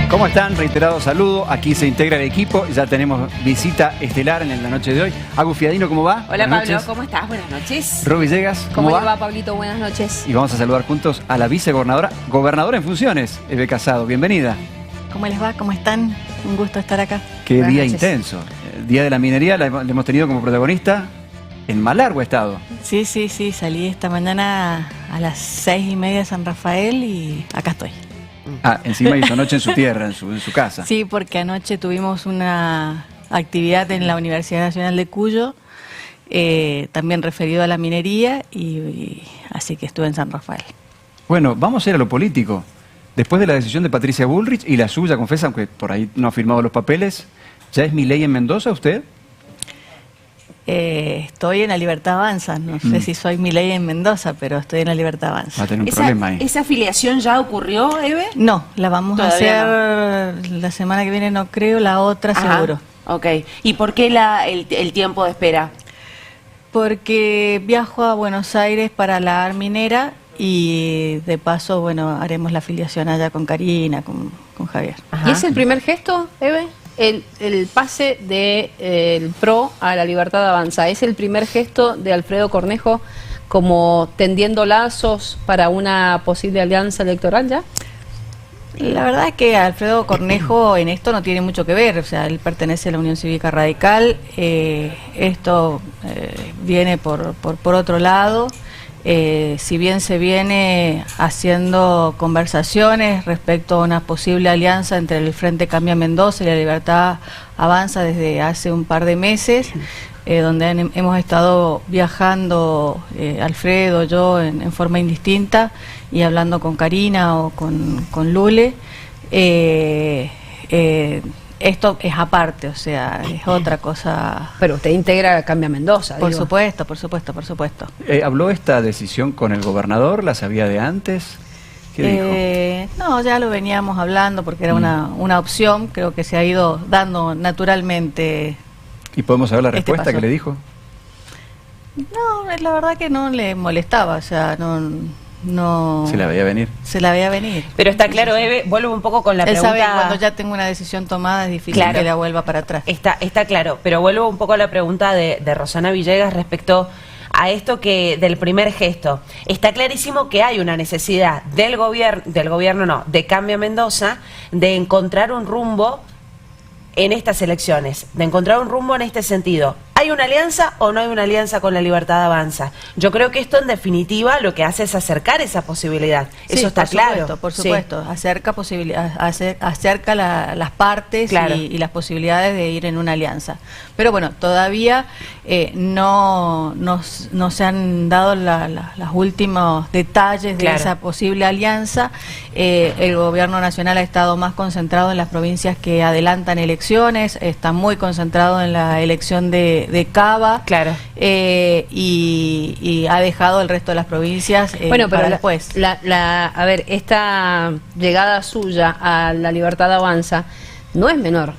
¿Cómo están? Reiterado saludo. Aquí se integra el equipo. Ya tenemos visita estelar en la noche de hoy. Agus Fiadino, ¿cómo va? Hola Buenas Pablo, noches. ¿cómo estás? Buenas noches. Ro Villegas, ¿Cómo ¿cómo le va? va, Pablito? Buenas noches. Y vamos a saludar juntos a la vicegobernadora, gobernadora en funciones, Eve Casado. Bienvenida. ¿Cómo les va? ¿Cómo están? Un gusto estar acá. Qué Buenas día noches. intenso. El Día de la Minería la hemos tenido como protagonista en Malargüe estado. Sí, salí esta mañana a las 6:30 de San Rafael y acá estoy. Ah, encima hizo noche en su tierra, en su casa. Sí, porque anoche tuvimos una actividad en la Universidad Nacional de Cuyo, también referido a la minería, y así que estuve en San Rafael. Bueno, vamos a ir a lo político. Después de la decisión de Patricia Bullrich y la suya, confesa, aunque por ahí no ha firmado los papeles, ¿ya es milei en Mendoza usted? Estoy en La Libertad Avanza, no sé si soy milei en Mendoza, pero estoy en La Libertad Va Avanza. a tener un problema ahí. ¿Esa afiliación ya ocurrió, Eve? No, la vamos a Todavía hacer la semana que viene, no creo, la otra Ajá. seguro. Ok. ¿Y por qué el tiempo de espera? Porque viajo a Buenos Aires para la ARMinera y de paso, bueno, haremos la afiliación allá con Karina, con Javier. Ajá. ¿Y es el primer gesto, Eve? El pase del PRO a la Libertad Avanza, ¿es el primer gesto de Alfredo Cornejo como tendiendo lazos para una posible alianza electoral ya? La verdad es que Alfredo Cornejo en esto no tiene mucho que ver, o sea, él pertenece a la Unión Cívica Radical, esto viene por otro lado. Si bien se viene haciendo conversaciones respecto a una posible alianza entre el Frente Cambia Mendoza y la Libertad Avanza desde hace un par de meses, donde hemos estado viajando, Alfredo, yo, en forma indistinta, y hablando con Karina o con Lule. Esto es aparte, o sea, es otra cosa. Pero usted integra Cambia Mendoza, Por digo. supuesto. ¿Habló esta decisión con el gobernador? ¿La sabía de antes? ¿Qué dijo? No, ya lo veníamos hablando porque era una opción, creo que se ha ido dando naturalmente. ¿Y podemos saber la Este respuesta paso. que le dijo? No, la verdad que no le molestaba, o sea, no Se la veía venir. se la veía venir. Pero está claro, Eve, vuelvo un poco con la Él pregunta. sabe que cuando ya tengo una decisión tomada es difícil Claro. que la vuelva para atrás. Está claro, pero vuelvo un poco a la pregunta de Rosana Villegas respecto a esto del primer gesto. Está clarísimo que hay una necesidad del gobierno no, de Cambia Mendoza, de encontrar un rumbo en estas elecciones, de encontrar un rumbo en este sentido. ¿Hay una alianza o no hay una alianza con la Libertad Avanza? Yo creo que esto en definitiva lo que hace es acercar esa posibilidad. Sí, Eso está claro. Por Sí. supuesto, acerca las partes, Claro. y las posibilidades de ir en una alianza. Pero bueno, todavía no se han dado los últimos detalles de Claro. esa posible alianza. El gobierno nacional ha estado más concentrado en las provincias que adelantan elecciones, está muy concentrado en la elección de Cava, Claro. y ha dejado el resto de las provincias Bueno, pero para después. a ver, esta llegada suya a la Libertad Avanza no es menor.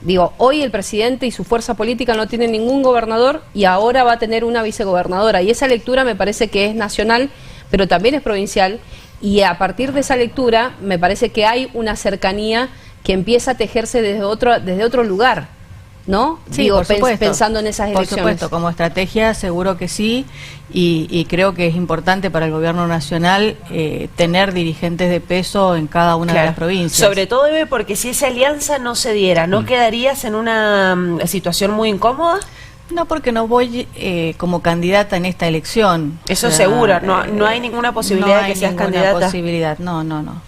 Digo, hoy el presidente y su fuerza política no tienen ningún gobernador y ahora va a tener una vicegobernadora. Y esa lectura me parece que es nacional, pero también es provincial. Y a partir de esa lectura me parece que hay una cercanía que empieza a tejerse desde otro lugar, ¿no? Sí, Digo, por supuesto. pensando en esas elecciones. Por supuesto, como estrategia seguro que sí, y creo que es importante para el gobierno nacional tener dirigentes de peso en cada una de Claro. las provincias. Sobre todo, Eve, porque si esa alianza no se diera, ¿no quedarías en una situación muy incómoda? No, porque no voy como candidata en esta elección. Eso seguro, no hay ninguna posibilidad de que seas candidata. Posibilidad. No.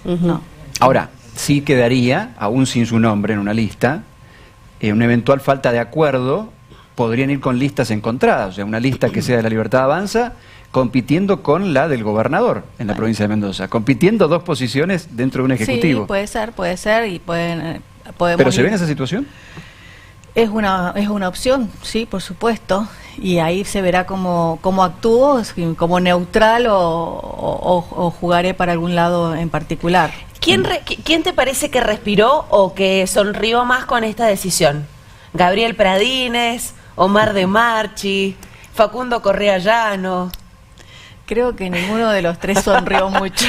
Ujú. No. Ahora, sí quedaría, aún sin su nombre en una lista, una eventual falta de acuerdo, podrían ir con listas encontradas, o sea, una lista que sea de la Libertad Avanza, compitiendo con la del gobernador en la provincia de Mendoza, compitiendo dos posiciones dentro de un ejecutivo. Sí, puede ser, y podemos ¿Pero se ir- ve en esa situación? Es una opción, sí, por supuesto, y ahí se verá cómo actúo, como neutral o jugaré para algún lado en particular. ¿Quién te parece que respiró o que sonrió más con esta decisión? ¿Gabriel Pradines, Omar de Marchi, Facundo Correa Llano? Creo que ninguno de los tres sonrió mucho.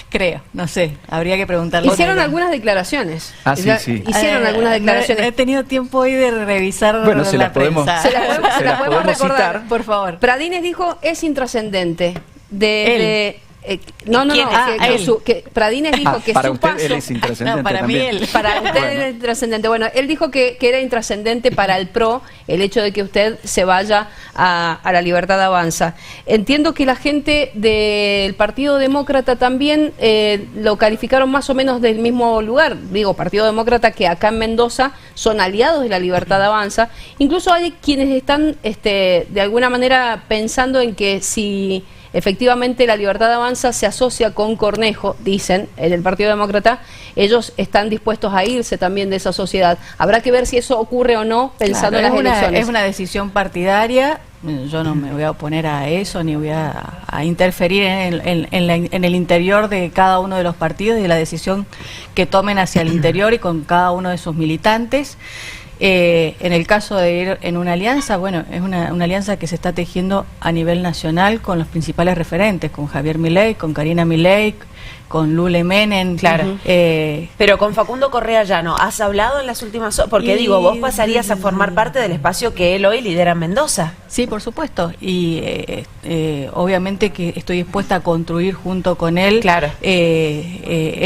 Creo, no sé, habría que preguntarle. Hicieron algunas declaraciones. Ah, sí, sí. Hicieron algunas declaraciones. No he tenido tiempo hoy de revisar Bueno, se la las podemos- prensa. Se las podemos recordar. citar. Por favor. Pradines dijo es intrascendente. No, ¿Quién es? él. que Pradines dijo que para su usted paso... él es intrascendente No, para mí también. él. Para usted era intrascendente. Bueno, él dijo que era intrascendente para el PRO el hecho de que usted se vaya a la Libertad Avanza. Entiendo que la gente del Partido Demócrata también lo calificaron más o menos del mismo lugar. Digo, Partido Demócrata que acá en Mendoza son aliados de la Libertad Avanza. Incluso hay quienes están de alguna manera pensando en que si efectivamente la Libertad Avanza se asocia con Cornejo, dicen, en el Partido Demócrata, ellos están dispuestos a irse también de esa sociedad. Habrá que ver si eso ocurre o no pensando Claro, en las elecciones. es una decisión partidaria. Yo no me voy a oponer a eso, ni voy a interferir en el interior de cada uno de los partidos y de la decisión que tomen hacia el interior y con cada uno de sus militantes. En el caso de ir en una alianza, bueno, es una alianza que se está tejiendo a nivel nacional con los principales referentes, con Javier Milei, con Karina Milei, con Lule Menem. Claro. Pero con Facundo Correa Llano, ¿has hablado en las últimas horas? Porque digo, vos pasarías a formar parte del espacio que él hoy lidera en Mendoza. Sí, por supuesto. Y obviamente que estoy dispuesta a construir junto con él Claro.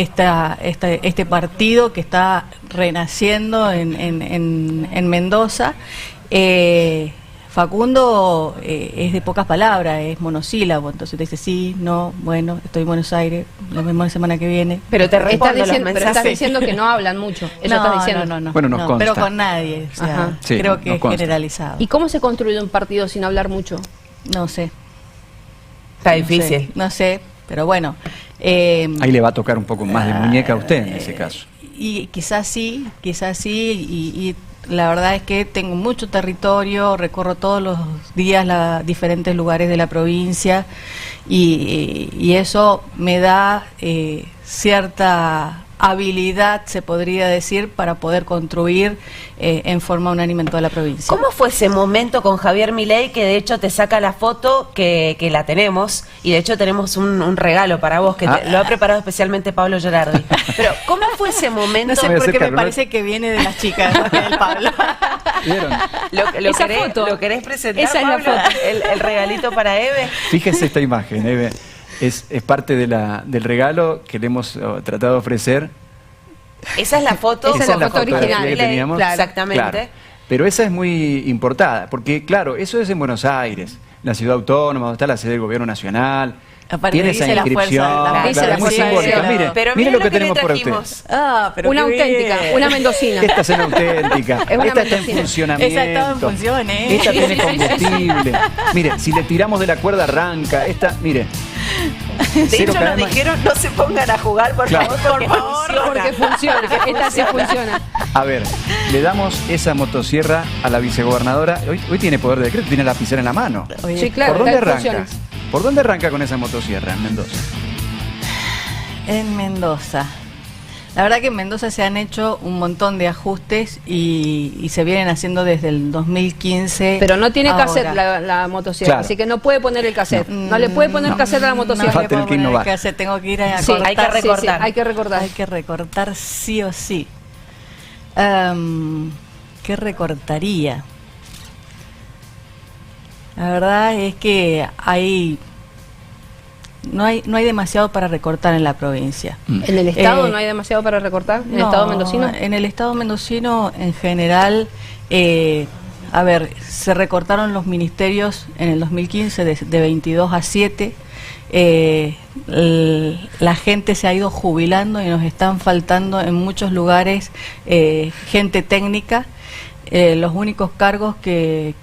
este partido que está renaciendo en Mendoza. Facundo es de pocas palabras, es monosílabo, entonces te dice sí, no, bueno, estoy en Buenos Aires, la misma semana que viene. Pero te Estás respondo los diciendo, pero estás mensajes. diciendo que no hablan mucho. Eso estás diciendo. no. Bueno, nos No, consta. pero con nadie, o sea, Ajá. Sí, creo que nos es consta. generalizado. ¿Y cómo se construye un partido sin hablar mucho? No sé. Está no difícil. sé, no sé, pero bueno. Ahí le va a tocar un poco más de muñeca a usted en ese caso. Y quizás sí, y la verdad es que tengo mucho territorio, recorro todos los días diferentes lugares de la provincia y eso me da cierta habilidad, se podría decir, para poder construir en forma unánime en toda la provincia. ¿Cómo fue ese momento con Javier Milei que de hecho te saca la foto que la tenemos y de hecho tenemos un regalo para vos que lo ha preparado especialmente Pablo Gerardi? Pero ¿cómo fue ese momento? No sé Voy a por qué me acercarlo, ¿no? parece que viene de las chicas, más que del Pablo. ¿Vieron? ¿Lo querés, foto. ¿Lo querés presentar, Esa es la Pablo? foto. El regalito para Eve. Fíjese esta imagen, Eve. Es parte del regalo que le hemos tratado de ofrecer. Esa es la foto. Esa es la foto original. que teníamos. Claro, exactamente. Claro. Pero esa es muy importada, porque claro, eso es en Buenos Aires, la ciudad autónoma, donde está la sede del gobierno nacional. Aparte Tiene dice esa la inscripción, fuerza, claro, dice la es muy fuerza del simbólica. cielo. Mire, Pero mire mira lo que tenemos le para usted. trajimos. Pero Una qué auténtica, bien. una mendocina. Esta es una auténtica, Es una esta está en mendocina. funcionamiento. Esa estaba en función, ¿eh? Esta Sí, tiene sí, sí, combustible. Mire, si le tiramos de la cuerda arranca. Esta, mire. De Cero hecho, nos caramba. dijeron no se pongan a jugar, por Claro. favor, por favor. Porque funciona, esta sí funciona. A ver, le damos esa motosierra a la vicegobernadora. Hoy tiene poder de decreto, tiene la lapicera en la mano. Oye, Sí, claro. ¿Por dónde está en arranca? funciones. ¿Por dónde arranca con esa motosierra en Mendoza? En Mendoza. La verdad que en Mendoza se han hecho un montón de ajustes y se vienen haciendo desde el 2015. Pero no tiene ahora. cassette la motosierra, Claro. así que no puede poner el cassette. No le puede poner cassette a la No motosierra. Va a le tener puedo que poner innovar. cassette, tengo que ir a Sí, cortar. hay que recortar. Hay que recordar. Hay que recortar sí o sí. ¿Qué recortaría? La verdad es que no hay demasiado para recortar en la provincia. ¿En el Estado Eh, no hay demasiado para recortar? ¿En el No, Estado mendocino? En el Estado mendocino, en general, a ver, se recortaron los ministerios en el 2015 de 22 a 7. La gente se ha ido jubilando y nos están faltando en muchos lugares gente técnica. Los únicos cargos que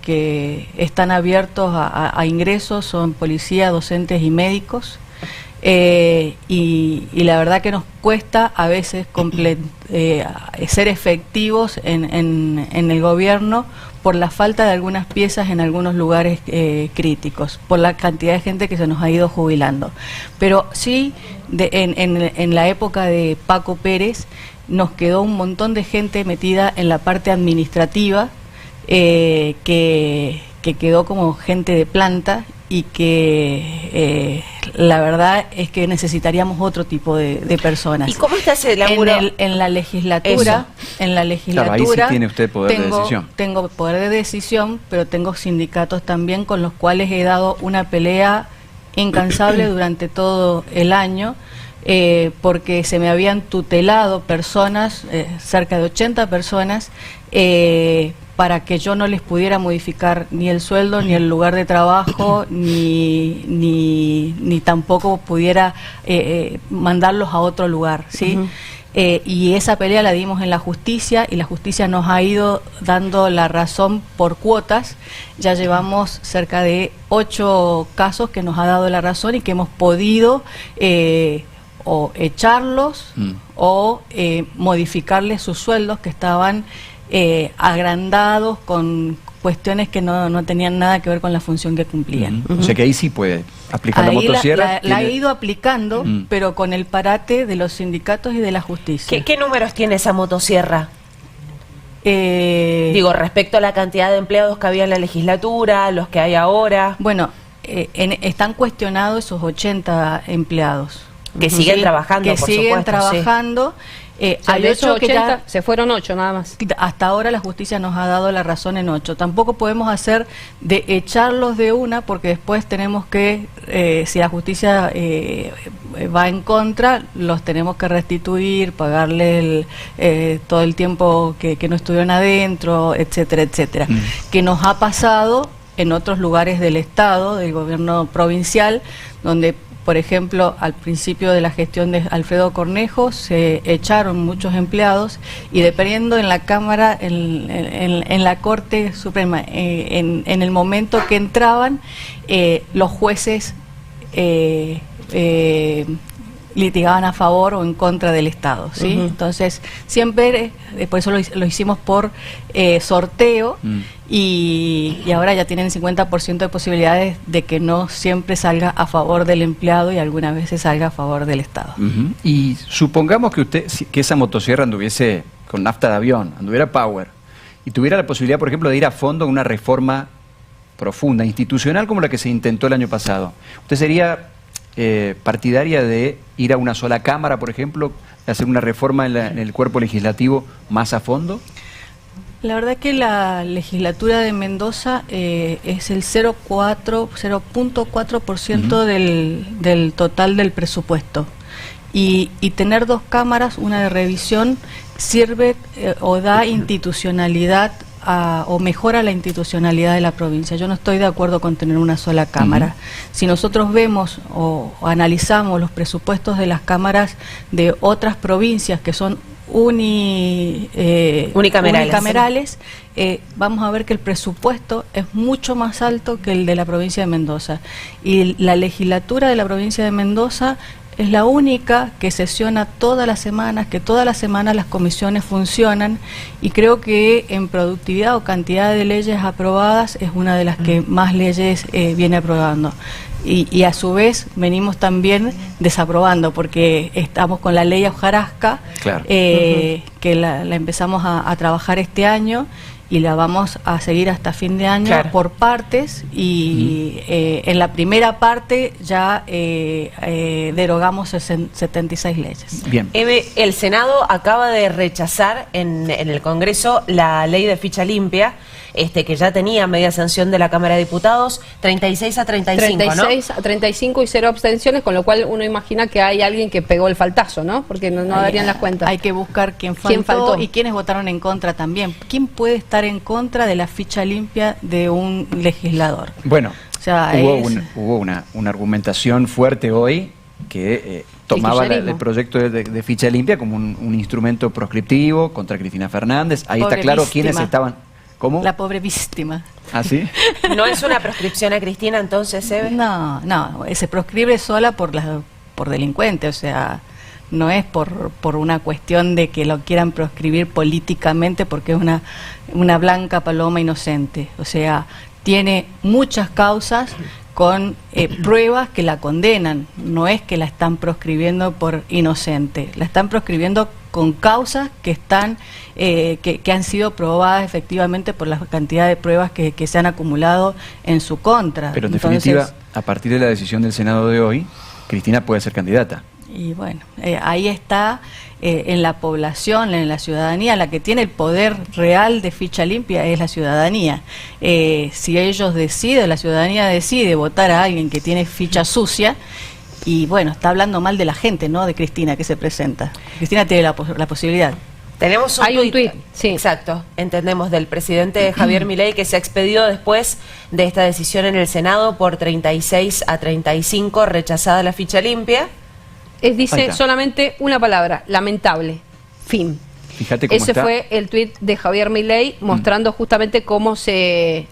están abiertos a ingresos son policía, docentes y médicos. Y la verdad que nos cuesta a veces ser efectivos en el gobierno por la falta de algunas piezas en algunos lugares críticos, por la cantidad de gente que se nos ha ido jubilando. Pero sí, en la época de Paco Pérez nos quedó un montón de gente metida en la parte administrativa que quedó como gente de planta y que la verdad es que necesitaríamos otro tipo de personas. ¿Y cómo está ese laburo? En la legislatura, Claro, ahí sí tiene usted poder de decisión. Tengo poder de decisión, pero tengo sindicatos también con los cuales he dado una pelea incansable durante todo el año, porque se me habían tutelado personas, cerca de 80 personas, para que yo no les pudiera modificar ni el sueldo, ni el lugar de trabajo, ni tampoco pudiera mandarlos a otro lugar, ¿sí? Y esa pelea la dimos en la justicia, y la justicia nos ha ido dando la razón por cuotas. Ya llevamos cerca de 8 casos que nos ha dado la razón y que hemos podido o echarlos o modificarles sus sueldos, que estaban agrandados con cuestiones que no tenían nada que ver con la función que cumplían. O sea que ahí sí puede aplicar Ahí la motosierra. la he ido aplicando, pero con el parate de los sindicatos y de la justicia. ¿Qué números tiene esa motosierra? Eh, Digo, respecto a la cantidad de empleados que había en la legislatura, los que hay ahora. Bueno, están cuestionados esos 80 empleados. Que siguen trabajando, que por siguen supuesto, trabajando. O sea, Hay de esos 8 que 80 ya, se fueron 8 nada más. hasta ahora la justicia nos ha dado la razón en 8. Tampoco podemos hacer de echarlos de una, porque después tenemos que, si la justicia va en contra, los tenemos que restituir, pagarle todo el tiempo que no estuvieron adentro, etcétera, etcétera. Que nos ha pasado en otros lugares del Estado, del gobierno provincial, donde, por ejemplo, al principio de la gestión de Alfredo Cornejo se echaron muchos empleados, y dependiendo en la Cámara, en la Corte Suprema, en el momento que entraban, los jueces litigaban a favor o en contra del Estado, ¿sí? Entonces, siempre, por eso lo hicimos por sorteo, y ahora ya tienen 50% de posibilidades de que no siempre salga a favor del empleado y algunas veces salga a favor del Estado. Y supongamos que que esa motosierra anduviese con nafta de avión, anduviera power, y tuviera la posibilidad, por ejemplo, de ir a fondo en una reforma profunda, institucional, como la que se intentó el año pasado. ¿Usted sería partidaria de ir a una sola cámara, por ejemplo, de hacer una reforma en el cuerpo legislativo más a fondo? La verdad que la legislatura de Mendoza es el 0.4% del total del presupuesto. Y tener 2 cámaras, una de revisión, sirve o da institucionalidad o mejora la institucionalidad de la provincia. Yo no estoy de acuerdo con tener una sola cámara. Si nosotros vemos o analizamos los presupuestos de las cámaras de otras provincias que son unicamerales, vamos a ver que el presupuesto es mucho más alto que el de la provincia de Mendoza. Y la legislatura de la provincia de Mendoza es la única que sesiona todas las semanas, que todas las semanas las comisiones funcionan, y creo que en productividad o cantidad de leyes aprobadas es una de las que más leyes viene aprobando. Y a su vez venimos también desaprobando, porque estamos con la ley Hojarasca, claro. Que la empezamos a trabajar este año, y la vamos a seguir hasta fin de año, claro, por partes, y en la primera parte ya derogamos 76 leyes. Bien. Eve, el Senado acaba de rechazar en el Congreso la ley de ficha limpia, que ya tenía media sanción de la Cámara de Diputados, 36 a 35, 36 ¿no? a 35 y 0 abstenciones, con lo cual uno imagina que hay alguien que pegó el faltazo, ¿no? Porque no darían las cuentas. Hay que buscar quién faltó y quiénes votaron en contra también. ¿Quién puede estar en contra de la ficha limpia de un legislador? Bueno, o sea, hubo una argumentación fuerte hoy que tomaba el proyecto de ficha limpia como un instrumento proscriptivo contra Cristina Fernández. Ahí está claro quiénes estaban. ¿Cómo? La pobre víctima. ¿Ah, sí? ¿No es una proscripción a Cristina entonces, Eve? No, se proscribe sola por delincuente, o sea, no es por una cuestión de que lo quieran proscribir políticamente porque es una blanca paloma inocente. O sea, tiene muchas causas con pruebas que la condenan. No es que la están proscribiendo por inocente, la están proscribiendo con causas que están que han sido probadas efectivamente por la cantidad de pruebas que se han acumulado en su contra. Pero en Entonces, definitiva, a partir de la decisión del Senado de hoy, Cristina puede ser candidata. y bueno, ahí está en la población, en la ciudadanía, la que tiene el poder real de ficha limpia es la ciudadanía. Si ellos deciden, la ciudadanía decide votar a alguien que tiene ficha sucia, y bueno, está hablando mal de la gente, no de Cristina que se presenta. Cristina tiene la posibilidad. Tenemos Hay un tuit, sí. Exacto, entendemos, del presidente Javier Milei, que se ha expedido después de esta decisión en el Senado por 36 a 35, rechazada la ficha limpia. Ahí Dice está. solamente una palabra, lamentable, fin. Fíjate cómo Ese está. fue el tuit de Javier Milei mostrando justamente cómo se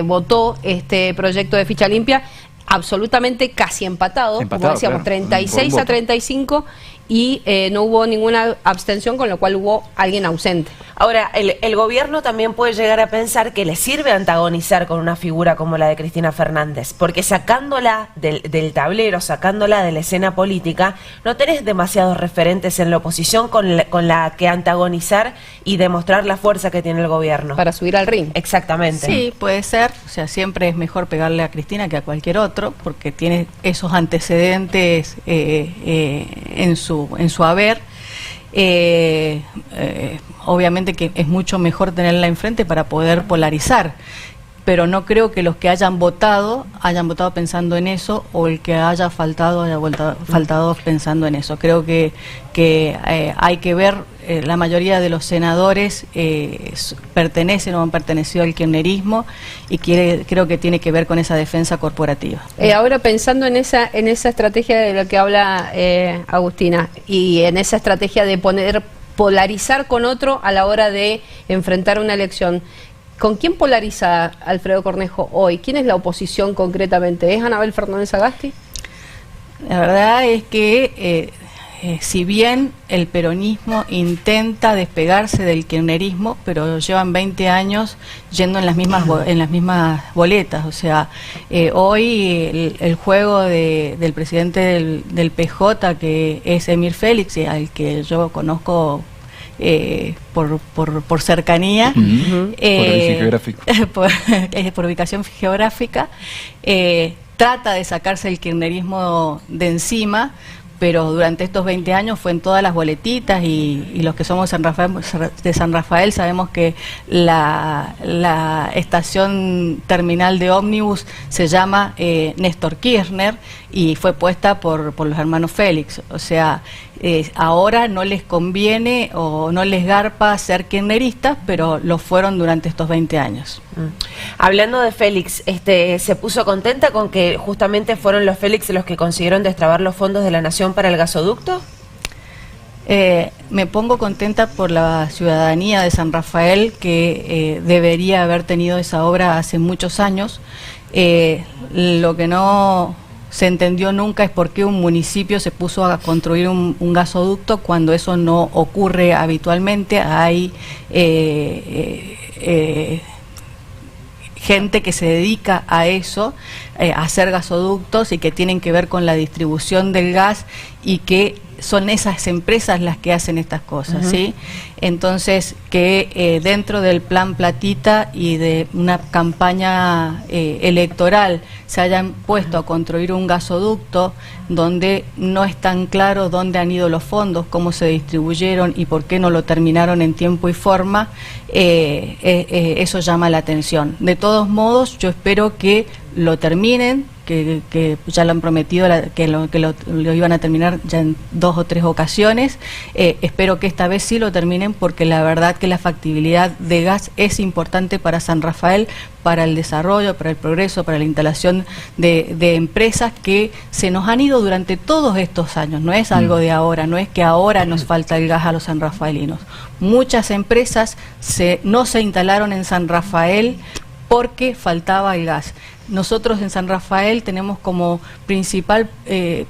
votó este proyecto de ficha limpia, absolutamente casi empatado, como decíamos, claro, 36 por un a voto. 35, y no hubo ninguna abstención, con lo cual hubo alguien ausente. Ahora, el gobierno también puede llegar a pensar que le sirve antagonizar con una figura como la de Cristina Fernández, porque sacándola del tablero, sacándola de la escena política, no tenés demasiados referentes en la oposición con la que antagonizar y demostrar la fuerza que tiene el gobierno. Para subir al ring. Exactamente. Sí, puede ser. O sea, siempre es mejor pegarle a Cristina que a cualquier otro, porque tiene esos antecedentes en su haber. Obviamente que es mucho mejor tenerla enfrente para poder polarizar, pero no creo que los que hayan votado pensando en eso, o el que haya faltado faltado pensando en eso. Creo que hay que ver, la mayoría de los senadores pertenecen o han pertenecido al kirchnerismo, y creo que tiene que ver con esa defensa corporativa. Ahora pensando en esa estrategia de la que habla Agustina, y en esa estrategia de polarizar con otro a la hora de enfrentar una elección, ¿con quién polariza Alfredo Cornejo hoy? ¿Quién es la oposición concretamente? ¿Es Anabel Fernández Sagasti? La verdad es que si bien el peronismo intenta despegarse del kirchnerismo, pero llevan 20 años yendo en las mismas boletas. O sea, hoy el juego del presidente del PJ, que es Emir Félix, al que yo conozco por cercanía, Por origen geográfico. por ubicación geográfica, trata de sacarse el kirchnerismo de encima, pero durante estos 20 años fue en todas las boletitas, y los que somos de San Rafael sabemos que la estación terminal de ómnibus se llama Néstor Kirchner, y fue puesta por los hermanos Félix. O sea, ahora no les conviene o no les garpa ser kirchneristas, pero lo fueron durante estos 20 años. Hablando de Félix, ¿se puso contenta con que justamente fueron los Félix los que consiguieron destrabar los fondos de la Nación para el gasoducto? Me pongo contenta por la ciudadanía de San Rafael, que debería haber tenido esa obra hace muchos años. Lo que no se entendió nunca es por qué un municipio se puso a construir un gasoducto cuando eso no ocurre habitualmente. Hay gente que se dedica a eso, a hacer gasoductos, y que tienen que ver con la distribución del gas, y que son esas empresas las que hacen estas cosas, ¿sí? Entonces, que dentro del plan Platita y de una campaña electoral se hayan puesto a construir un gasoducto donde no es tan claro dónde han ido los fondos, cómo se distribuyeron y por qué no lo terminaron en tiempo y forma, eso llama la atención. De todos modos, yo espero que lo terminen, que ya lo han prometido, que lo iban a terminar ya en 2 o 3 ocasiones. Espero que esta vez sí lo terminen, porque la verdad que la factibilidad de gas es importante para San Rafael, para el desarrollo, para el progreso, para la instalación de empresas que se nos han ido durante todos estos años. No es algo de ahora, no es que ahora nos falta el gas a los sanrafaelinos. Muchas empresas no se instalaron en San Rafael porque faltaba el gas. Nosotros en San Rafael tenemos como principal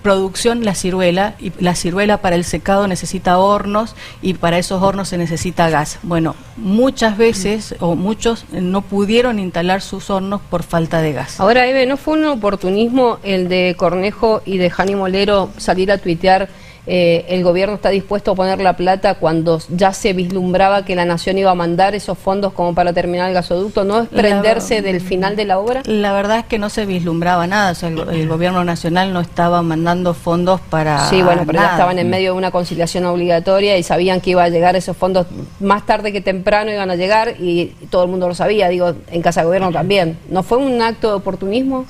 producción la ciruela, y la ciruela para el secado necesita hornos, y para esos hornos se necesita gas. Bueno, muchas veces o muchos no pudieron instalar sus hornos por falta de gas. Ahora, Eve, ¿no fue un oportunismo el de Cornejo y de Jani Molero salir a tuitear el gobierno está dispuesto a poner la plata cuando ya se vislumbraba que la nación iba a mandar esos fondos como para terminar el gasoducto, ¿no desprenderse del final de la obra? La verdad es que no se vislumbraba nada, o sea, el gobierno nacional no estaba mandando fondos para Sí, bueno, pero ya nada. estaban en medio de una conciliación obligatoria y sabían que iba a llegar esos fondos más tarde que temprano, iban a llegar y todo el mundo lo sabía, digo, en Casa de Gobierno también. ¿No fue un acto de oportunismo?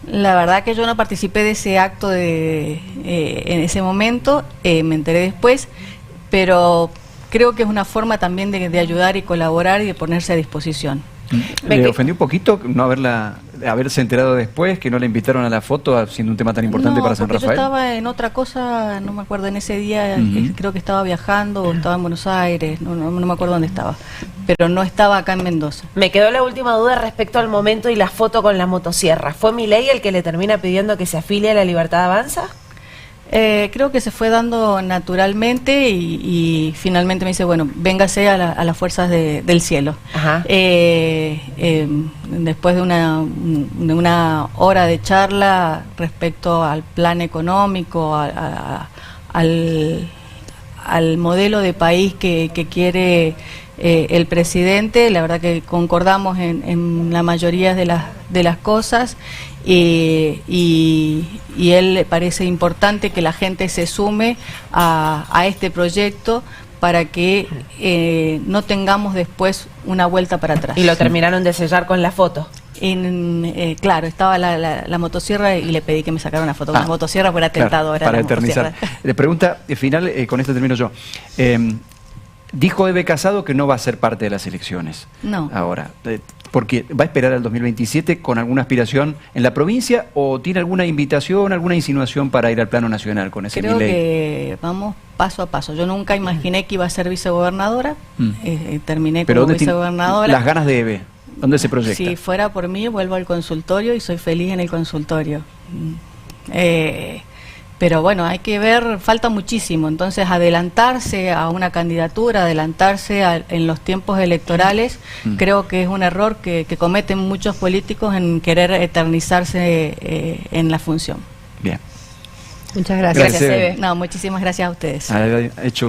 La verdad que yo no participé de ese acto en ese momento, me enteré después, pero creo que es una forma también de ayudar y colaborar y de ponerse a disposición. ¿Le ofendió un poquito no haberse enterado después, que no le invitaron a la foto siendo un tema tan importante para San porque Rafael? yo estaba en otra cosa, no me acuerdo, en ese día creo que estaba viajando o estaba en Buenos Aires, no me acuerdo dónde estaba, pero no estaba acá en Mendoza. Me quedó la última duda respecto al momento y la foto con la motosierra. ¿Fue Milei el que le termina pidiendo que se afilie a la Libertad Avanza? Creo que se fue dando naturalmente y finalmente me dice, bueno, véngase a las fuerzas del cielo. Ajá. Después de una hora de charla respecto al plan económico, al modelo de país que quiere el presidente, la verdad que concordamos en la mayoría de las cosas. Y él le parece importante que la gente se sume a este proyecto para que no tengamos después una vuelta para atrás. Y lo terminaron de sellar con la foto. Claro, estaba la motosierra y le pedí que me sacara una foto con la motosierra, porque era tentadora. Para la eternizar. motosierra. Le pregunta final, con esto termino yo. Dijo Eve Casado que no va a ser parte de las elecciones. No. Ahora, porque va a esperar al 2027 con alguna aspiración en la provincia o tiene alguna invitación, alguna insinuación para ir al plano nacional con ese Creo Milei. que vamos paso a paso. Yo nunca imaginé que iba a ser vicegobernadora. Terminé Pero como ¿dónde tiene vicegobernadora. las ganas de Eve? ¿Dónde se proyecta? Si fuera por mí, vuelvo al consultorio y soy feliz en el consultorio. Pero bueno, hay que ver, falta muchísimo. Entonces, adelantarse a una candidatura, adelantarse en los tiempos electorales, creo que es un error que cometen muchos políticos en querer eternizarse en la función. Bien. Muchas gracias. Gracias, Eve. No, muchísimas gracias a ustedes. Ha hecho